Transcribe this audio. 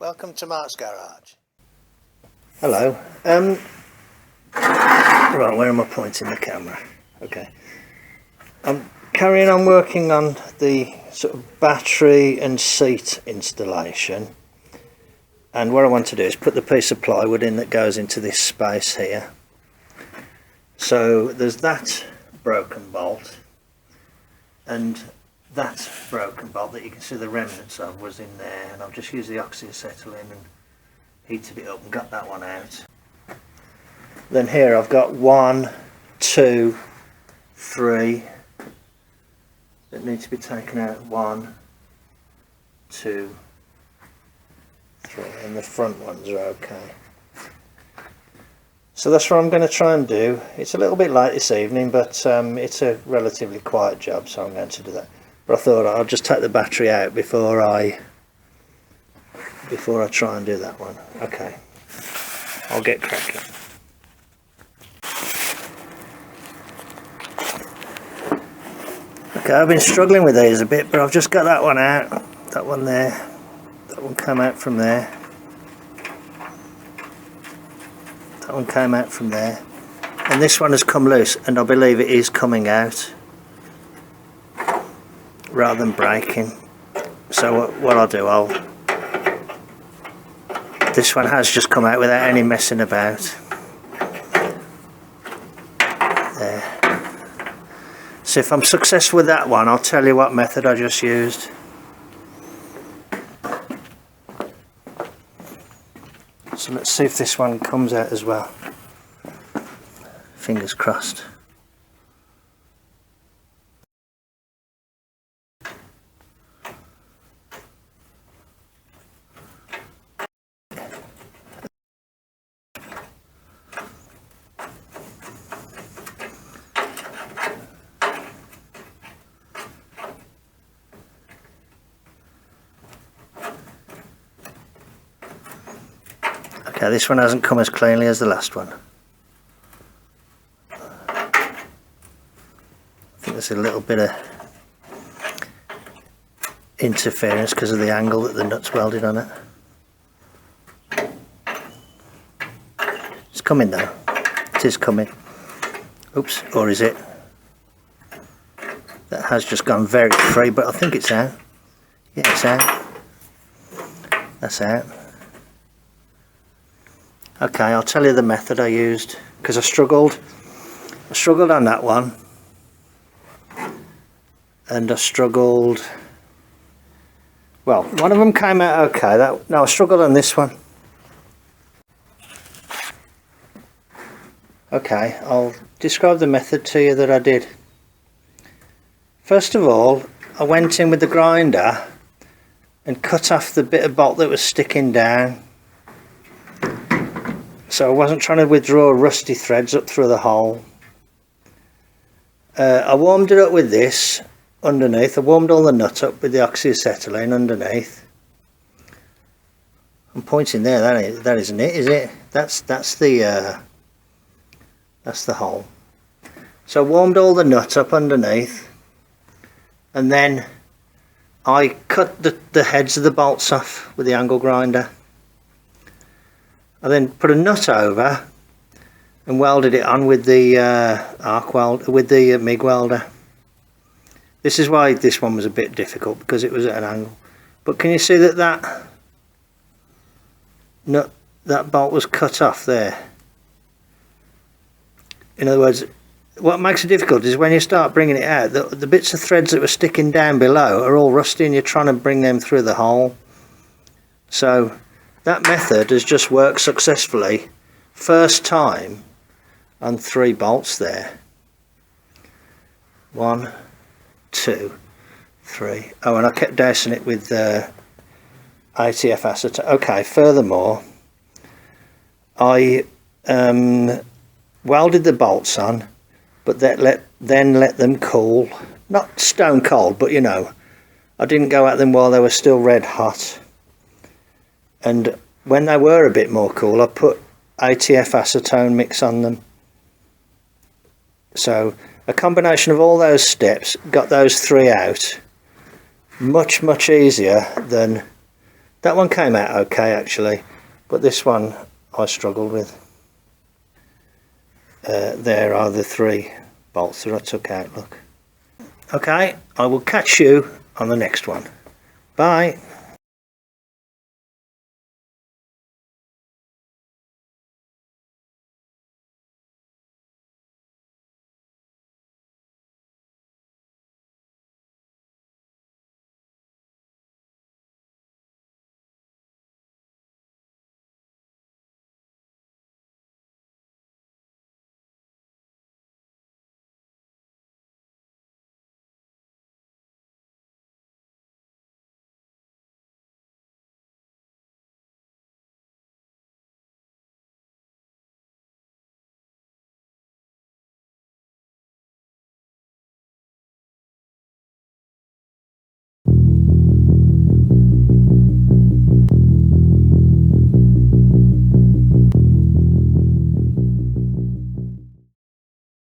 Welcome to Mart's Garage. Hello. Right, where am I pointing the camera? Okay. I'm carrying on working on the sort of battery and seat installation. And what I want to do is put the piece of plywood in that goes into this space here. So there's that broken bolt. And that broken bolt that you can see the remnants of was in there, and I've just used the oxyacetylene and heated it up and got that one out. Then here I've got 1, 2, 3 that need to be taken out. 1, 2, 3, and the front ones are okay. So that's what I'm going to try and do. It's a little bit late this evening, but it's a relatively quiet job, so I'm going to do that. But I thought I'll just take the battery out before I try and do that one. Okay, I'll get cracking. Okay, I've been struggling with these a bit, but I've just got that one out, that one there, that one came out from there, that one came out from there, and this one has come loose, and I believe it is coming out rather than breaking. So what I'll do, this one has just come out without any messing about. There. So if I'm successful with that one, I'll tell you what method I just used. So let's see if this one comes out as well. Fingers crossed. Okay, this one hasn't come as cleanly as the last one. I think there's a little bit of interference because of the angle that the nut's welded on it. It's coming though. It is coming. Oops, or is it? That has just gone very free, but I think it's out. Yeah, it's out. That's out. Okay, I'll tell you the method I used, because I struggled on that one, and I struggled, well, one of them came out okay, no, I struggled on this one. Okay, I'll describe the method to you that I did. First of all, I went in with the grinder and cut off the bit of bolt that was sticking down. So I wasn't trying to withdraw rusty threads up through the hole. I warmed it up with this underneath. I warmed all the nut up with the oxyacetylene underneath. I'm pointing there. That isn't it, is it? That's the hole. So I warmed all the nut up underneath, and then I cut the heads of the bolts off with the angle grinder. I then put a nut over and welded it on with the MIG welder. This is why this one was a bit difficult, because it was at an angle. But can you see that bolt was cut off there? In other words, what makes it difficult is when you start bringing it out, the bits of threads that were sticking down below are all rusty, and you're trying to bring them through the hole. So that method has just worked successfully first time on 3 bolts there. 1, 2, 3. Oh, and I kept dousing it with ATF acetone. Okay, furthermore, I welded the bolts on, but then let them cool. Not stone cold, but you know, I didn't go at them while they were still red hot. And when they were a bit more cool, I put ATF acetone mix on them. So a combination of all those steps got those 3 out much easier than That one came out okay actually, but this one I struggled with. There are the 3 bolts that I took out, look. Okay, I will catch you on the next one. Bye.